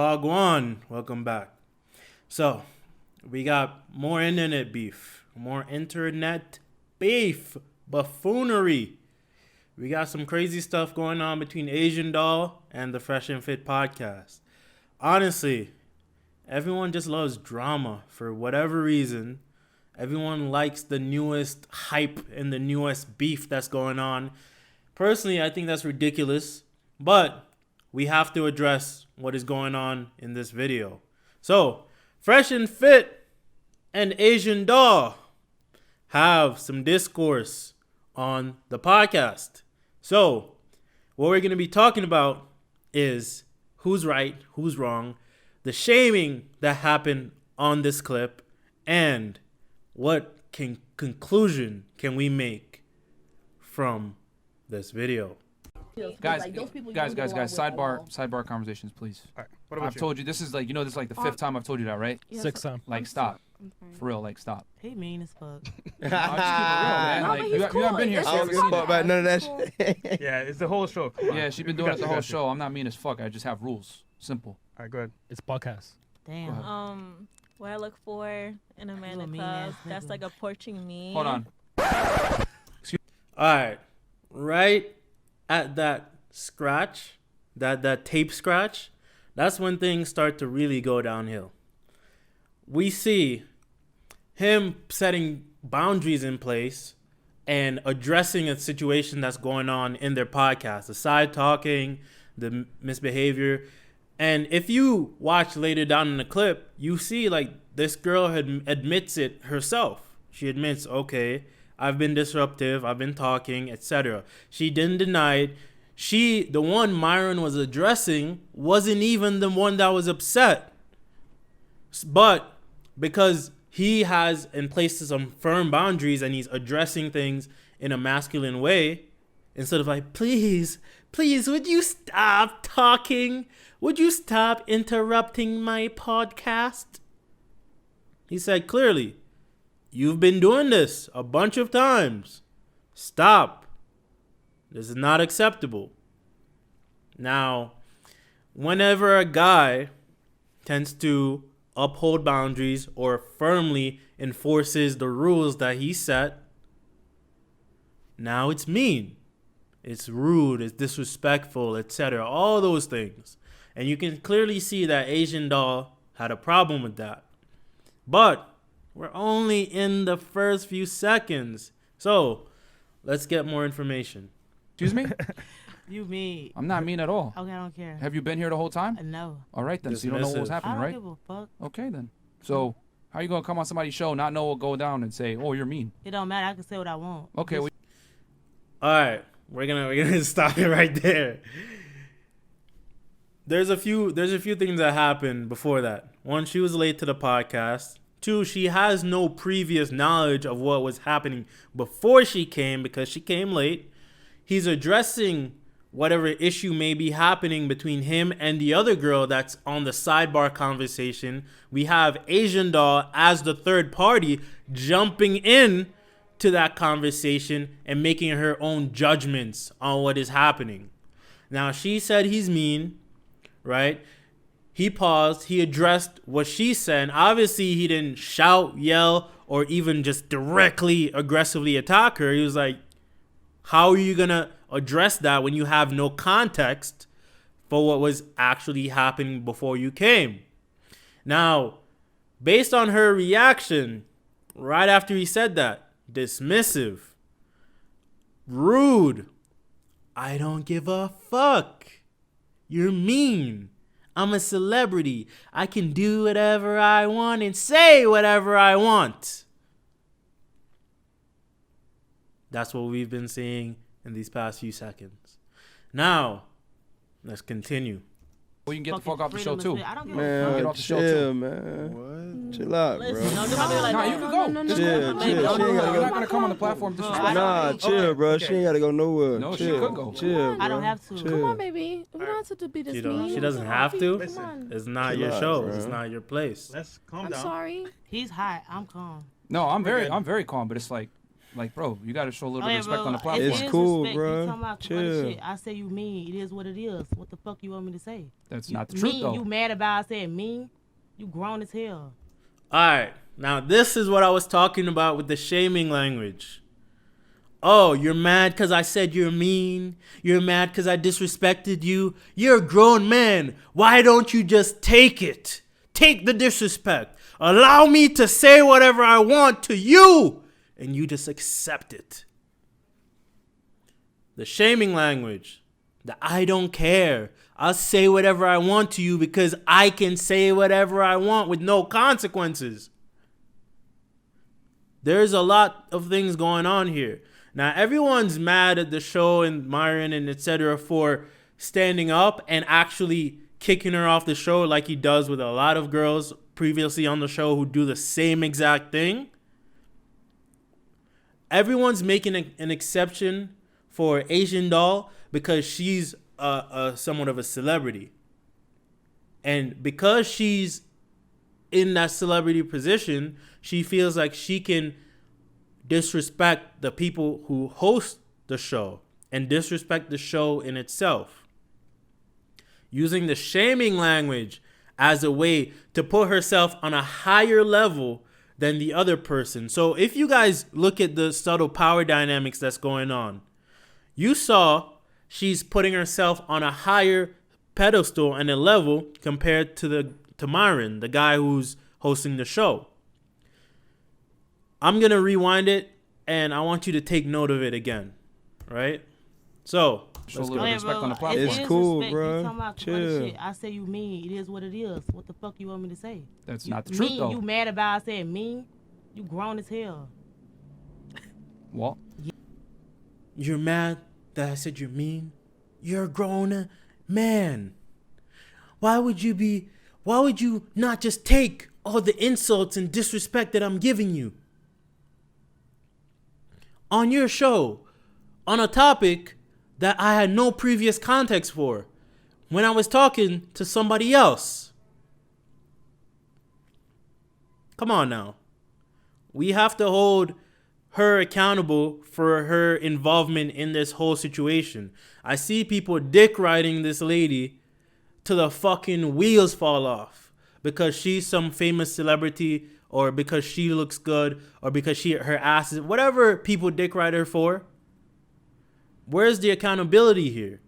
Wagwan, welcome back. So, we got more internet beef, buffoonery. We got some crazy stuff going on between Asian Doll and the FreshandFit podcast. Honestly, everyone just loves drama for whatever reason. Everyone likes the newest hype and the newest beef that's going on. Personally, I think that's ridiculous, but we have to address what is going on in this video. So, FreshandFit and Asian Doll have some discourse on the podcast. So, what we're going to be talking about is who's right, who's wrong, the shaming that happened on this clip, and what conclusion can we make from this video. Guys, sidebar conversations, please. All right. What about I've told you this is like, this is like the fifth time I've told you that, right? Yeah, Sixth time. Like, stop. For real, like, stop. He mean as fuck. I'll just keep it real, man. No, Like, but you he's haven't been here, cool. so you It's haven't just seen cool. it. about none of that shit. Yeah, it's the whole show. Come on. Yeah, she's been We doing got it the you, whole got you. show. I'm not mean as fuck. I just have rules. Simple. All right, go ahead. It's podcast. Damn. What I look for in a man Little in mean club ass that's nigga. like approaching me. Hold on. Alright, right at that scratch, that tape scratch, that's when things start to really go downhill. We see him setting boundaries in place and addressing a situation that's going on in their podcast, the side talking, the misbehavior. And if you watch later down in the clip, you see like this girl admits it herself. She admits, okay, I've been disruptive, I've been talking, etc. She didn't deny it. The one Myron was addressing wasn't even the one that was upset. But because he has in place some firm boundaries and he's addressing things in a masculine way, instead of like, please, would you stop talking? Would you stop interrupting my podcast? He said clearly, you've been doing this a bunch of times. Stop. This is not acceptable. Now, whenever a guy tends to uphold boundaries or firmly enforces the rules that he set, now it's mean. It's rude, it's disrespectful, etc. All those things. And you can clearly see that Asian Doll had a problem with that. But we're only in the first few seconds. So, let's get more information. Excuse me? You mean? I'm not mean at all. Okay, I don't care. Have you been here the whole time? No. All right, then. So you don't know what was Dismissive. I happening, don't right? give a fuck. Okay, then. So, how you going to come on somebody's show, not know what go down, and say, oh, you're mean? It don't matter. I can say what I want. Okay, Just- All right, we're gonna stop it right there. There's a few things that happened before that. One, she was late to the podcast. Two, she has no previous knowledge of what was happening before she came because she came late. He's addressing whatever issue may be happening between him and the other girl that's on the sidebar conversation. We have Asian Doll as the third party jumping in to that conversation and making her own judgments on what is happening. Now, she said he's mean, right? He paused, he addressed what she said. Obviously, he didn't shout, yell, or even just directly, aggressively attack her. He was like, how are you going to address that when you have no context for what was actually happening before you came? Now, based on her reaction, right after he said that, dismissive, rude, I don't give a fuck, you're mean, I'm a celebrity, I can do whatever I want and say whatever I want. That's what we've been seeing in these past few seconds. Now, let's continue. Well, you can get the fucking fuck off the show, freedom too. is- I don't give Man, a Get fuck. off the show, chill, too. man. What? Chill out, Listen, bro. don't do my like Nah, that. you can go. Chill, Just chill. go. She ain't gotta You're go. not going to come on the platform disrespectful. Nah, chill, bro. She ain't gotta go nowhere. No, she chill. could go. Chill, bro. I don't have to. Chill. Come on, baby. We don't have to be this mean. She doesn't have to. Come on. It's not Chill your out, show. bro. It's not your place. Let's calm I'm down. sorry. He's hot. I'm calm. No, I'm We're good. very calm, but it's like, Like, bro, you got to show a little bit Hey, of respect bro, on the it platform. It's is cool, respect. bro. You talking about some other Chill. shit. I say you mean. It is what it is. What the fuck you want me to say? That's You, not the truth, mean, though. You mad about I said mean? You grown as hell. All right. Now, this is what I was talking about with the shaming language. Oh, you're mad because I said you're mean. You're mad because I disrespected you. You're a grown man. Why don't you just take it? Take the disrespect. Allow me to say whatever I want to you. And you just accept it. The shaming language. The I don't care. I'll say whatever I want to you because I can say whatever I want with no consequences. There's a lot of things going on here. Now, everyone's mad at the show and Myron and etc. for standing up and actually kicking her off the show like he does with a lot of girls previously on the show who do the same exact thing. Everyone's making an exception for Asian Doll because she's somewhat of a celebrity. And because she's in that celebrity position, she feels like she can disrespect the people who host the show and disrespect the show in itself. Using the shaming language as a way to put herself on a higher level than the other person. So if you guys look at the subtle power dynamics that's going on, you saw she's putting herself on a higher pedestal and a level compared to Myron, the guy who's hosting the show. I'm going to rewind it, and I want you to take note of it again, right? So, Show a let's little go. respect on the It platform. It's is cool, respect. bro. You talking about some other Chill. shit. I say you mean. It is what it is. What the fuck you want me to say? That's You not the truth, mean, though. You mad about I said mean? You grown as hell. Well, You're mad that I said you're mean? You're a grown man. Why would you not just take all the insults and disrespect that I'm giving you? On your show, on a topic that I had no previous context for, when I was talking to somebody else. Come on now. We have to hold her accountable for her involvement in this whole situation. I see people dick riding this lady till the fucking wheels fall off because she's some famous celebrity or because she looks good or because her ass is whatever people dick ride her for. Where's the accountability here?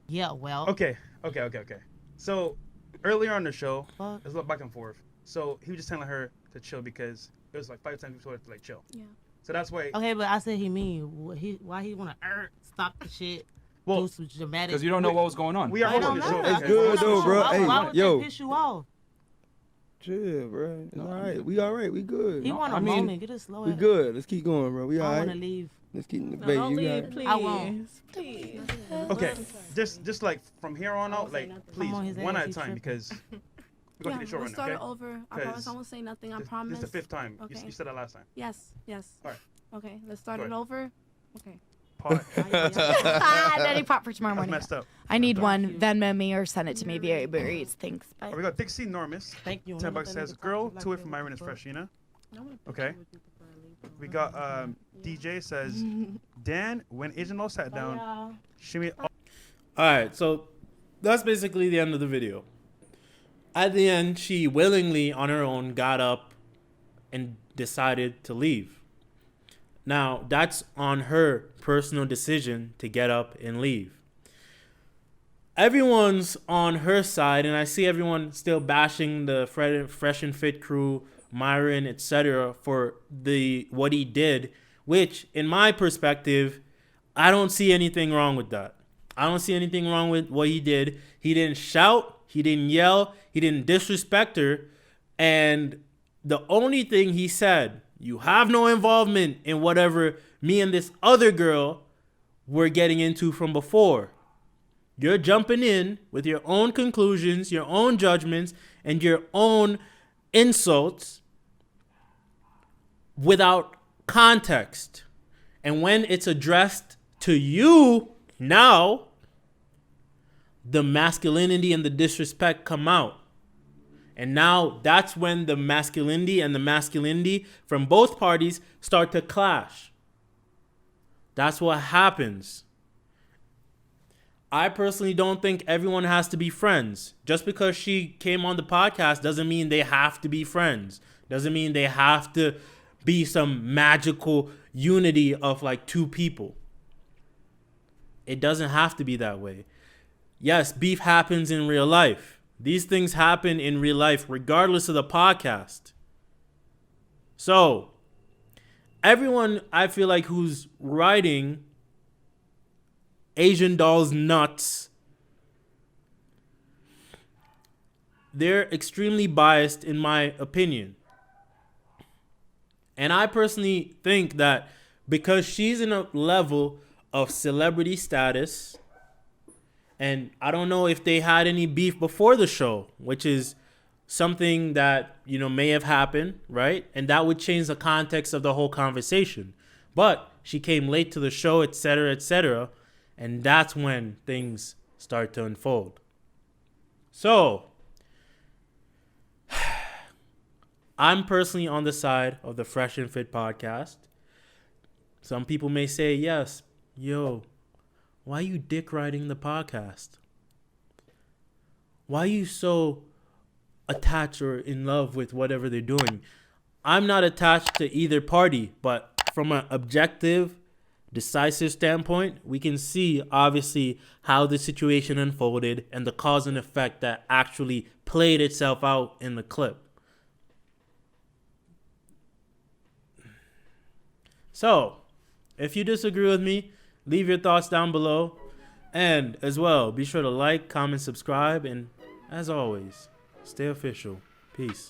Yeah, well. Okay. So earlier on the show, Fuck. there's a little back and forth. So he was just telling her to chill because it was like 5 times before to like chill. Yeah. So that's why. Okay, but I said he mean. Why he want to stop the shit? Well, do some dramatic. because you don't know what was going on. we are I holding don't the show. know. It's good though, bro. Why, Hey, why would yo. that piss you off? Chill, bro. It's all right. We all right. We good. He want a I mean, moment. Get it slow. We good. Let's keep going, bro. We all I want to right. leave. Let's keep the No, baby. don't You leave, got it. please. I won't. Please. Okay, just like from here on out, like please I'm on his one ass, at a he's time tripping. because we're going Yeah, to the show we'll right now. start Okay. it over. I 'Cause promise I won't say nothing. I This promise. is the 5th time. Okay. You said that last time. Yes, yes. All right. Okay, let's start Go it ahead. over. Okay. Pause. Daddy pop for tomorrow That's morning. messed up. I need Done. one. Venmo me or send it to me via Uber Eats. Thanks. Bye. Oh, we got Dixie Normus. Thank you. $10 says, girl, 2 away from Myron is Freshina. Okay. We got DJ says, Dan, when Asian Law sat down, shimmy. All right, so that's basically the end of the video. At the end, she willingly, on her own, got up and decided to leave. Now, that's on her personal decision to get up and leave. Everyone's on her side, and I see everyone still bashing the Fresh and Fit crew, Myron, etc. for what he did, which, in my perspective, I don't see anything wrong with that. I don't see anything wrong with what he did. He didn't shout, he didn't yell, he didn't disrespect her, and the only thing he said, you have no involvement in whatever me and this other girl were getting into from before. You're jumping in with your own conclusions, your own judgments, and your own insults without context. And when it's addressed to you, now the masculinity and the disrespect come out. And now that's when the masculinity from both parties start to clash. That's what happens. I personally don't think everyone has to be friends. Just because she came on the podcast doesn't mean they have to be friends. Doesn't mean they have to be some magical unity of like two people. It doesn't have to be that way. Yes, beef happens in real life. These things happen in real life regardless of the podcast. So, everyone I feel like who's writing Asian Doll's nuts, they're extremely biased in my opinion. And I personally think that because she's in a level of celebrity status, and I don't know if they had any beef before the show, which is something that, may have happened, right? And that would change the context of the whole conversation. But she came late to the show, etc., etc., and that's when things start to unfold. So, I'm personally on the side of the Fresh and Fit podcast. Some people may say, yes, yo, why you dick riding the podcast? Why are you so attached or in love with whatever they're doing? I'm not attached to either party, but from an objective, decisive standpoint, we can see obviously how the situation unfolded and the cause and effect that actually played itself out in the clip. So, if you disagree with me, leave your thoughts down below. And as well, be sure to like, comment, subscribe, and as always, stay official. Peace.